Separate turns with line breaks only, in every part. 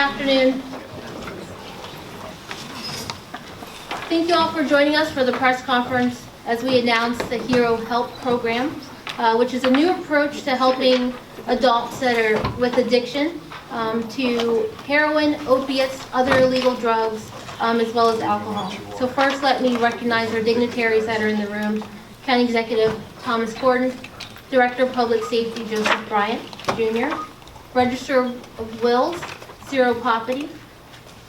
afternoon. Thank you all for joining us for the press conference as we announce the Hero Help Program, which is a new approach to helping adults that are with addiction to heroin, opiates, other illegal drugs, as well as alcohol. So first, let me recognize our dignitaries that are in the room. County Executive Thomas Gordon, Director of Public Safety Joseph Bryant Jr., Register of Wills Ciro Poppity.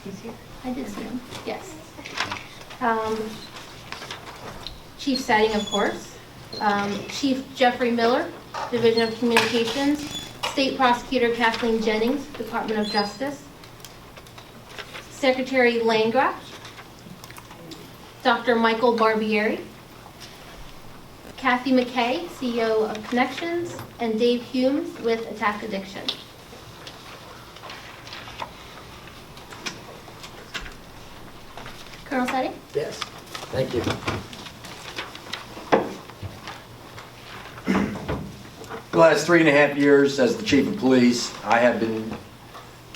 He's here. I did see him. Yes. Chief Setting, of course. Chief Jeffrey Miller, Division of Communications. State Prosecutor Kathleen Jennings, Department of Justice. Secretary Landgraf. Dr. Michael Barbieri. Kathy McKay, CEO of Connections, and Dave Humes with Attack Addiction. Colonel Setting?
Yes, thank you. The last 3.5 years as the Chief of Police, I have been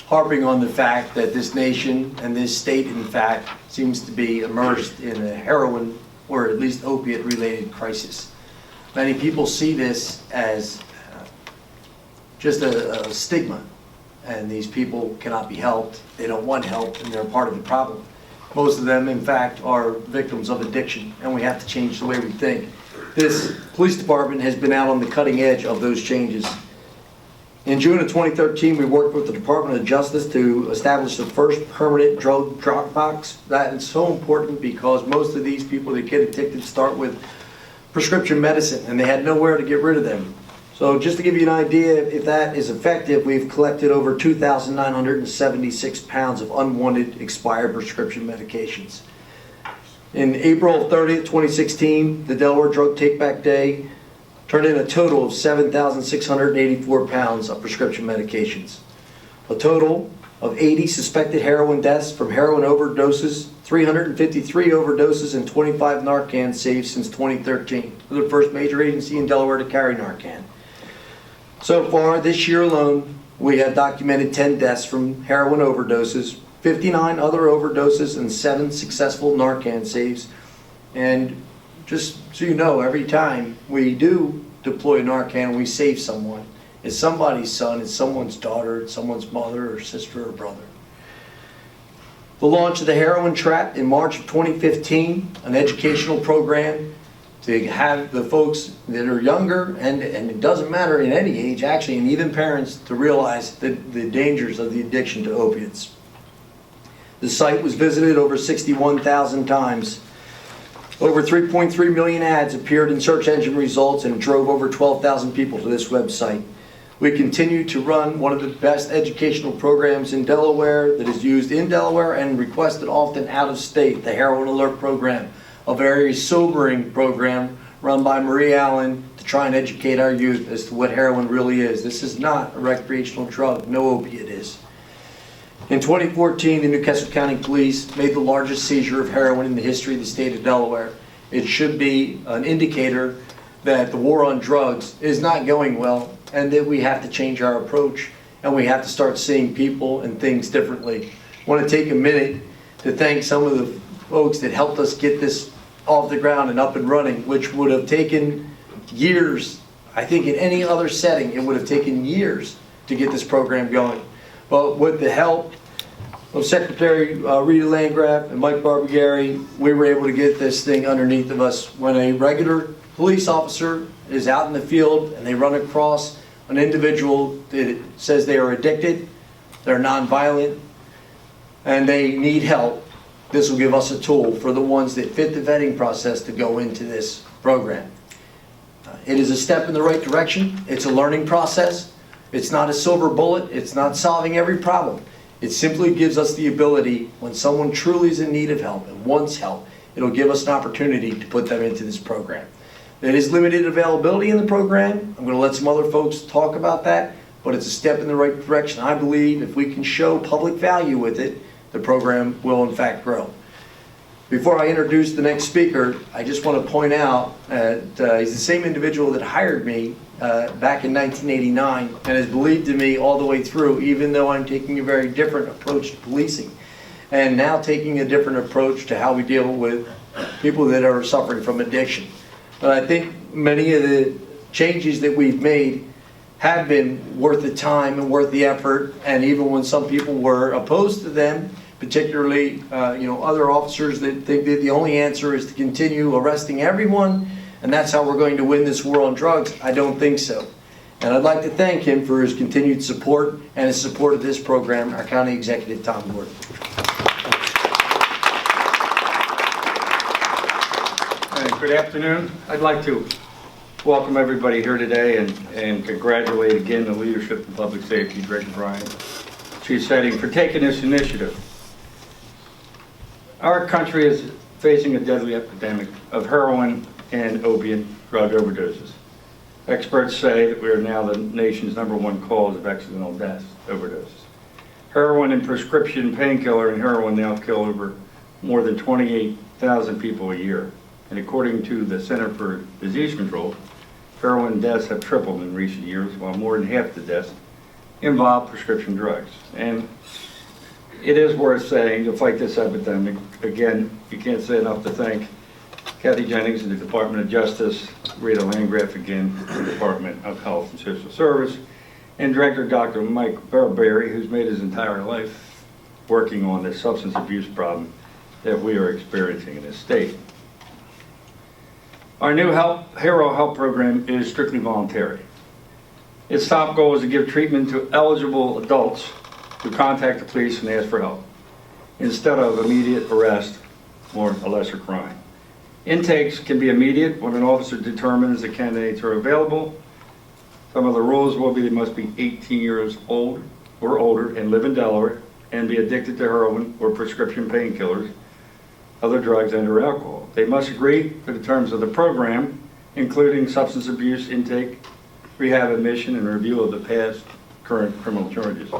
harping on the fact that this nation and this state, in fact, seems to be immersed in a heroin or at least opiate-related crisis. Many people see this as just a stigma, and these people cannot be helped. They don't want help, and they're part of the problem. Most of them, in fact, are victims of addiction, and we have to change the way we think. This police department has been out on the cutting edge of those changes. In June of 2013, we worked with the Department of Justice to establish the first permanent drug drop box. That is so important because most of these people that get addicted start with prescription medicine, and they had nowhere to get rid of them. So just to give you an idea, if that is effective, we've collected over 2,976 pounds of unwanted expired prescription medications. In April 30th, 2016, the Delaware Drug Take-Back Day turned in a total of 7,684 pounds of prescription medications. A total of 80 suspected heroin deaths from heroin overdoses, 353 overdoses, and 25 Narcan saves since 2013. We're the first major agency in Delaware to carry Narcan. So far, this year alone, we have documented 10 deaths from heroin overdoses, 59 other overdoses, and 7 successful Narcan saves. And just so you know, every time we do deploy Narcan, we save someone. It's somebody's son, it's someone's daughter, it's someone's mother or sister or brother. The launch of the Heroin Trap in March of 2015, an educational program to have the folks that are younger, and it doesn't matter in any age actually, and even parents, to realize the dangers of the addiction to opiates. The site was visited over 61,000 times. Over 3.3 million ads appeared in search engine results and drove over 12,000 people to this website. We continue to run one of the best educational programs in Delaware that is used in Delaware and requested often out of state, the Heroin Alert Program, a very sobering program run by Marie Allen to try and educate our youth as to what heroin really is. This is not a recreational drug. No opiate is. In 2014, the Newcastle County Police made the largest seizure of heroin in the history of the state of Delaware. It should be an indicator that the war on drugs is not going well and that we have to change our approach and we have to start seeing people and things differently. I want to take a minute to thank some of the folks that helped us get this off the ground and up and running, which would have taken years. I think in any other setting, it would have taken years to get this program going. But with the help of Secretary Rita Landgraf and Mike Barbieri, we were able to get this thing underneath of us. When a regular police officer is out in the field and they run across an individual that says they are addicted, they're nonviolent, and they need help, this will give us a tool for the ones that fit the vetting process to go into this program. It is a step in the right direction. It's a learning process. It's not a silver bullet. It's not solving every problem. It simply gives us the ability, when someone truly is in need of help and wants help, it'll give us an opportunity to put them into this program. There is limited availability in the program. I'm going to let some other folks talk about that, but it's a step in the right direction. I believe if we can show public value with it, the program will in fact grow. Before I introduce the next speaker, I just want to point out that he's the same individual that hired me back in 1989 and has believed in me all the way through, even though I'm taking a very different approach to policing and now taking a different approach to how we deal with people that are suffering from addiction. But I think many of the changes that we've made have been worth the time and worth the effort, and even when some people were opposed to them, particularly other officers that think that the only answer is to continue arresting everyone and that's how we're going to win this war on drugs, I don't think so. And I'd like to thank him for his continued support and his support of this program, our County Executive, Tom Gordon.
Good afternoon. I'd like to welcome everybody here today and congratulate again the leadership of Public Safety, Director Bryan, Chief Setting, for taking this initiative. Our country is facing a deadly epidemic of heroin and opiate drug overdoses. Experts say that we are now the nation's #1 cause of accidental deaths, overdoses. Heroin and prescription painkiller and heroin now kill over more than 28,000 people a year. And according to the Center for Disease Control, heroin deaths have tripled in recent years, while more than half the deaths involve prescription drugs. And it is worth saying, to fight this epidemic, again, you can't say enough to thank Kathy Jennings and the Department of Justice, Rita Landgraf again, the Department of Health and Social Service, and Director Dr. Mike Barbieri, who's made his entire life working on this substance abuse problem that we are experiencing in this state. Our new Hero Help program is strictly voluntary. Its top goal is to give treatment to eligible adults who contact the police and ask for help, instead of immediate arrest or a lesser crime. Intakes can be immediate when an officer determines the candidates are available. Some of the rules will be they must be 18 years old or older and live in Delaware and be addicted to heroin or prescription painkillers, other drugs, and/or alcohol. They must agree to the terms of the program, including substance abuse intake, rehab admission, and review of the past current criminal charges.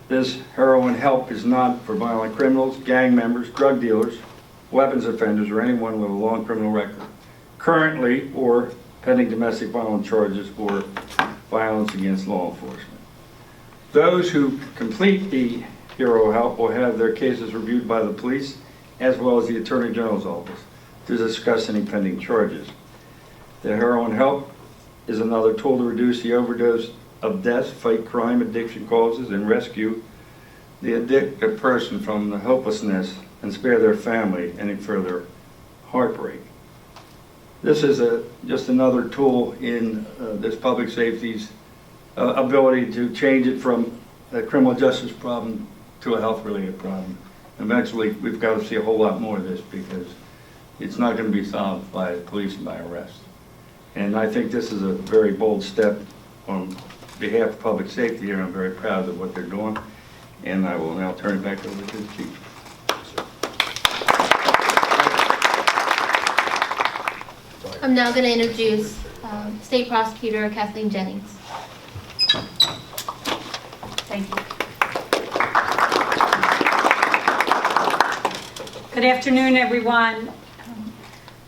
This heroin help is not for violent criminals, gang members, drug dealers, weapons offenders, or anyone with a long criminal record, currently or pending domestic violence charges or violence against law enforcement. Those who complete the Hero Help will have their cases reviewed by the police as well as the Attorney General's office to discuss any pending charges. The Heroin Help is another tool to reduce the overdose of deaths, fight crime, addiction causes, and rescue the addicted person from the hopelessness and spare their family any further heartbreak. This is just another tool in this public safety's ability to change it from a criminal justice problem to a health-related problem. Eventually, we've got to see a whole lot more of this because it's not going to be solved by police and by arrest. And I think this is a very bold step on behalf of public safety here. I'm very proud of what they're doing. And I will now turn it back over to the Chief.
I'm now going to introduce State Prosecutor Kathleen Jennings.
Thank you. Good afternoon, everyone.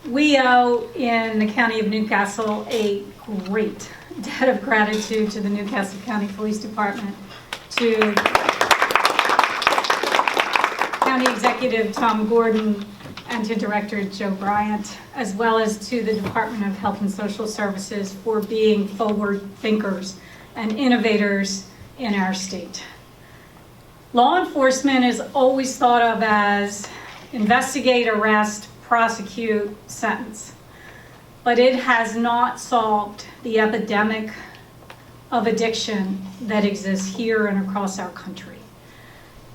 We owe in the County of Newcastle a great debt of gratitude to the Newcastle County Police Department, to County Executive Tom Gordon, and to Director Joe Bryant, as well as to the Department of Health and Social Services for being forward thinkers and innovators in our state. Law enforcement is always thought of as investigate, arrest, prosecute, sentence. But it has not solved the epidemic of addiction that exists here and across our country.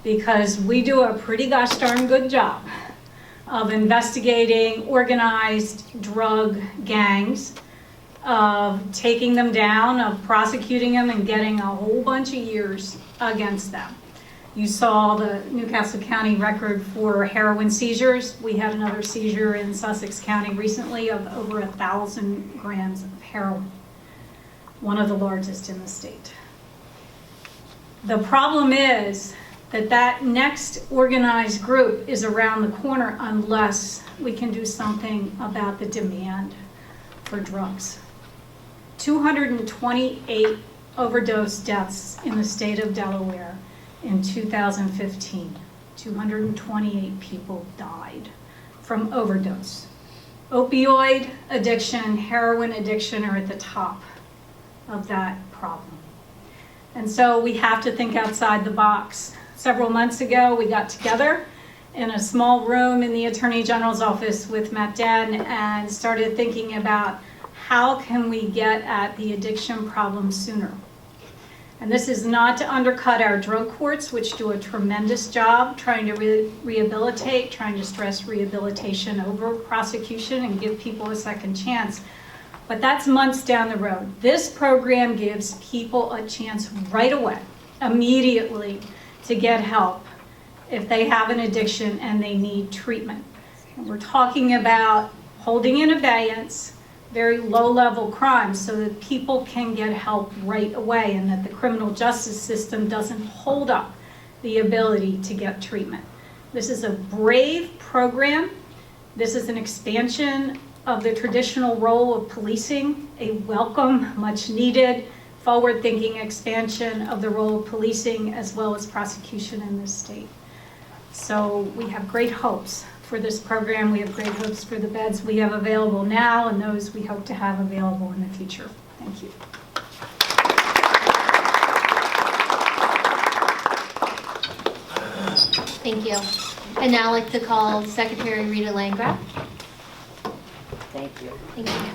Because we do a pretty gosh darn good job of investigating organized drug gangs, of taking them down, of prosecuting them and getting a whole bunch of years against them. You saw the Newcastle County record for heroin seizures. We had another seizure in Sussex County recently of over 1,000 grams of heroin, one of the largest in the state. The problem is that next organized group is around the corner unless we can do something about the demand for drugs. 228 overdose deaths in the state of Delaware in 2015. 228 people died from overdose. Opioid addiction, heroin addiction are at the top of that problem. And so we have to think outside the box. Several months ago, we got together in a small room in the Attorney General's office with Matt Den and started thinking about how can we get at the addiction problem sooner. And this is not to undercut our drug courts, which do a tremendous job trying to rehabilitate, trying to stress rehabilitation over prosecution and give people a second chance. But that's months down the road. This program gives people a chance right away, immediately, to get help if they have an addiction and they need treatment. And we're talking about holding in abeyance very low-level crimes so that people can get help right away and that the criminal justice system doesn't hold up the ability to get treatment. This is a brave program. This is an expansion of the traditional role of policing, a welcome, much-needed, forward-thinking expansion of the role of policing as well as prosecution in this state. So we have great hopes for this program. We have great hopes for the beds we have available now and those we hope to have available in the future. Thank you.
Thank you. And now I'd like to call Secretary Rita Landgraf.
Thank you.
Thank you.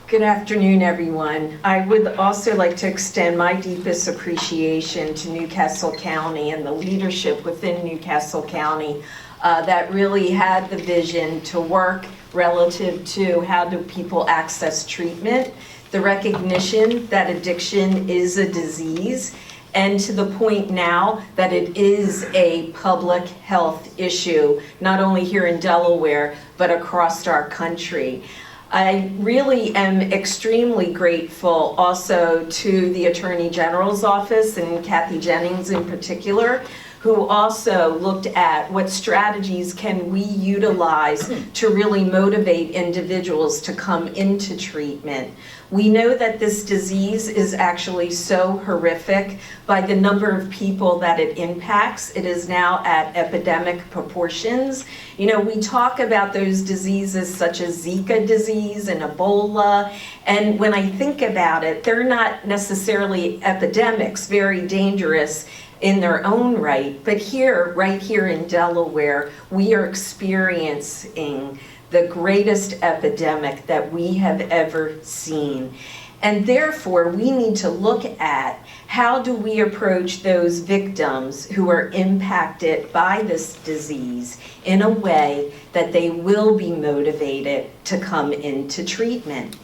Good afternoon, everyone. I would also like to extend my deepest appreciation to Newcastle County and the leadership within Newcastle County that really had the vision to work relative to how do people access treatment, the recognition that addiction is a disease, and to the point now that it is a public health issue, not only here in Delaware, but across our country. I really am extremely grateful also to the Attorney General's office and Kathy Jennings in particular, who also looked at what strategies can we utilize to really motivate individuals to come into treatment. We know that this disease is actually so horrific by the number of people that it impacts. It is now at epidemic proportions. You know, we talk about those diseases such as Zika disease and Ebola, and when I think about it, they're not necessarily epidemics, very dangerous in their own right, but here, right here in Delaware, we are experiencing the greatest epidemic that we have ever seen. And therefore, we need to look at how do we approach those victims who are impacted by this disease in a way that they will be motivated to come into treatment.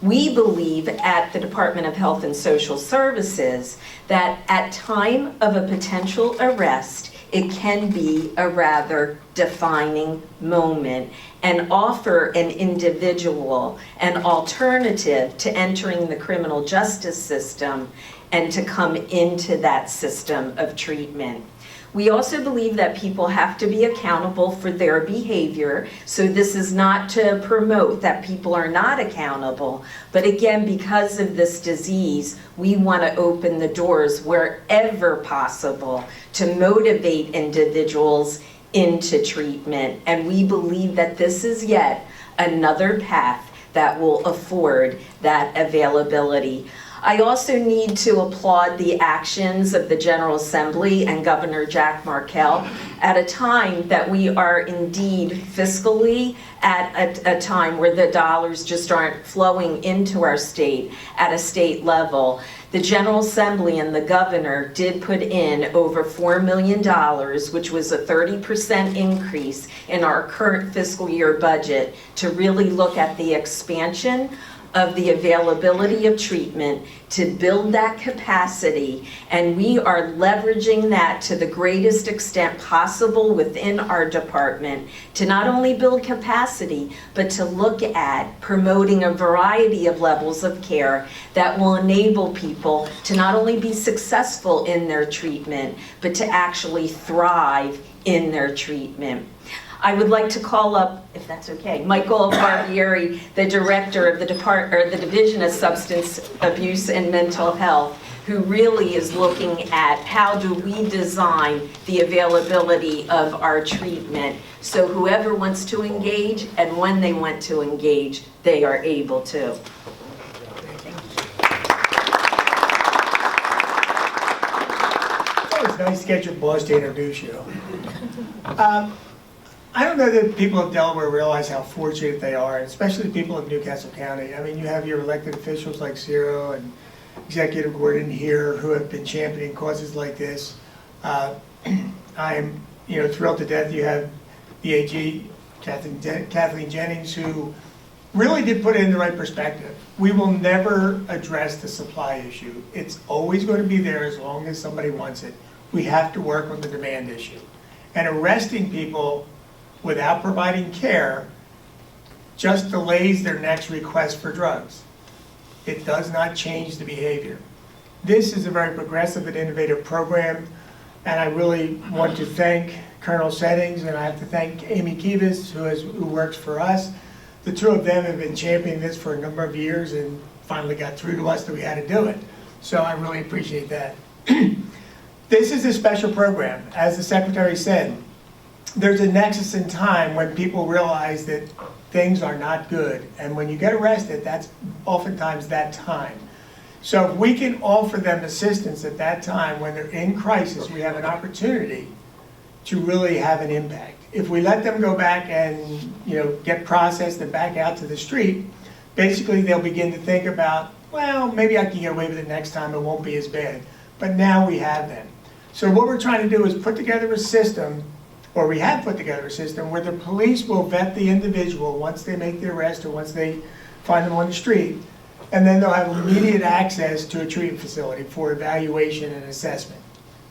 We believe at the Department of Health and Social Services that at time of a potential arrest, it can be a rather defining moment and offer an individual an alternative to entering the criminal justice system and to come into that system of treatment. We also believe that people have to be accountable for their behavior, so this is not to promote that people are not accountable, but again, because of this disease, we want to open the doors wherever possible to motivate individuals into treatment, and we believe that this is yet another path that will afford that availability. I also need to applaud the actions of the General Assembly and Governor Jack Markell at a time that we are indeed fiscally at a time where the dollars just aren't flowing into our state at a state level. The General Assembly and the Governor did put in over $4 million, which was a 30% increase in our current fiscal year budget to really look at the expansion of the availability of treatment to build that capacity, and we are leveraging that to the greatest extent possible within our department to not only build capacity, but to look at promoting a variety of levels of care that will enable people to not only be successful in their treatment, but to actually thrive in their treatment. I would like to call up, if that's okay, Michael Barbieri, the director of the Division of Substance Abuse and Mental Health, who really is looking at how do we design the availability of our treatment so whoever wants to engage and when they want to engage, they are able to.
It's nice to get your boss to introduce you. I don't know that people of Delaware realize how fortunate they are, especially people of Newcastle County. I mean, you have your elected officials like Ciro and Executive Gordon here who have been championing causes like this. I'm thrilled to death you have the AG, Kathleen Jennings, who really did put it in the right perspective. We will never address the supply issue. It's always going to be there as long as somebody wants it. We have to work on the demand issue. And arresting people without providing care just delays their next request for drugs. It does not change the behavior. This is a very progressive and innovative program, and I really want to thank Colonel Settings, and I have to thank Amy Kivas, who works for us. The two of them have been championing this for a number of years and finally got through to us that we had to do it. So I really appreciate that. This is a special program. As the Secretary said, there's a nexus in time when people realize that things are not good. And when you get arrested, that's oftentimes that time. So if we can offer them assistance at that time when they're in crisis, we have an opportunity to really have an impact. If we let them go back and get processed and back out to the street, basically they'll begin to think about, well, maybe I can get away with it next time, it won't be as bad. But now we have them. So what we're trying to do is put together a system, or we have put together a system, where the police will vet the individual once they make the arrest or once they find them on the street, and then they'll have immediate access to a treatment facility for evaluation and assessment.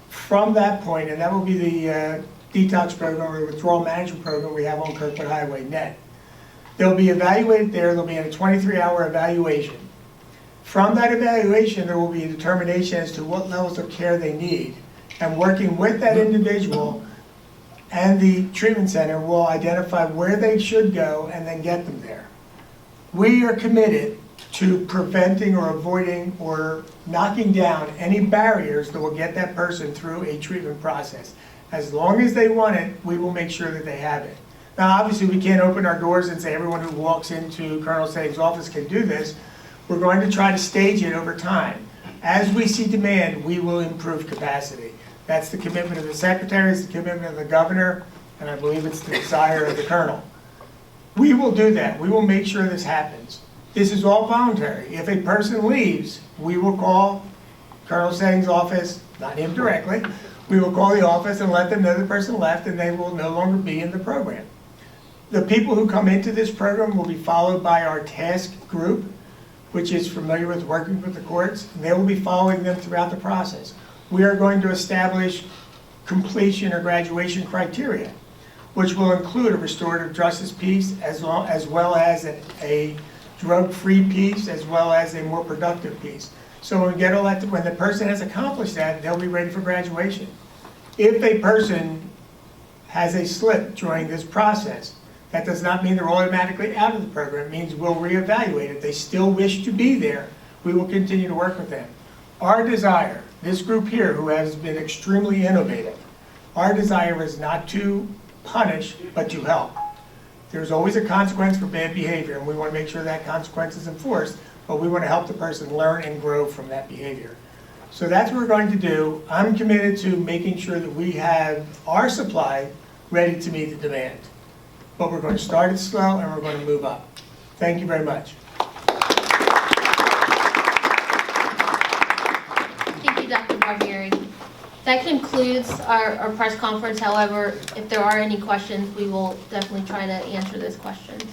From that point, and that will be the detox program or withdrawal management program we have on Kirkwood Highway net. They'll be evaluated there, they'll be in a 23-hour evaluation. From that evaluation, there will be a determination as to what levels of care they need, and working with that individual and the treatment center will identify where they should go and then get them there. We are committed to preventing or avoiding or knocking down any barriers that will get that person through a treatment process. As long as they want it, we will make sure that they have it. Now, obviously, we can't open our doors and say everyone who walks into Colonel Setting's office can do this. We're going to try to stage it over time. As we see demand, we will improve capacity. That's the commitment of the Secretary, it's the commitment of the Governor, and I believe it's the desire of the Colonel. We will do that. We will make sure this happens. This is all voluntary. If a person leaves, we will call Colonel Setting's office, not him directly, we will call the office and let them know the person left and they will no longer be in the program. The people who come into this program will be followed by our task group, which is familiar with working with the courts, and they will be following them throughout the process. We are going to establish completion or graduation criteria, which will include a restorative justice piece as well as a drug-free piece, as well as a more productive piece. So when we get elected, when the person has accomplished that, they'll be ready for graduation. If a person has a slip during this process, that does not mean they're automatically out of the program. It means we'll reevaluate. If they still wish to be there, we will continue to work with them. Our desire, this group here who has been extremely innovative, our desire is not to punish, but to help. There's always a consequence for bad behavior, and we want to make sure that consequence is enforced, but we want to help the person learn and grow from that behavior. So that's what we're going to do. I'm committed to making sure that we have our supply ready to meet the demand. But we're going to start it slow and we're going to move up. Thank you very much.
Thank you, Dr. Barbieri. That concludes our press conference. However, if there are any questions, we will definitely try to answer those questions.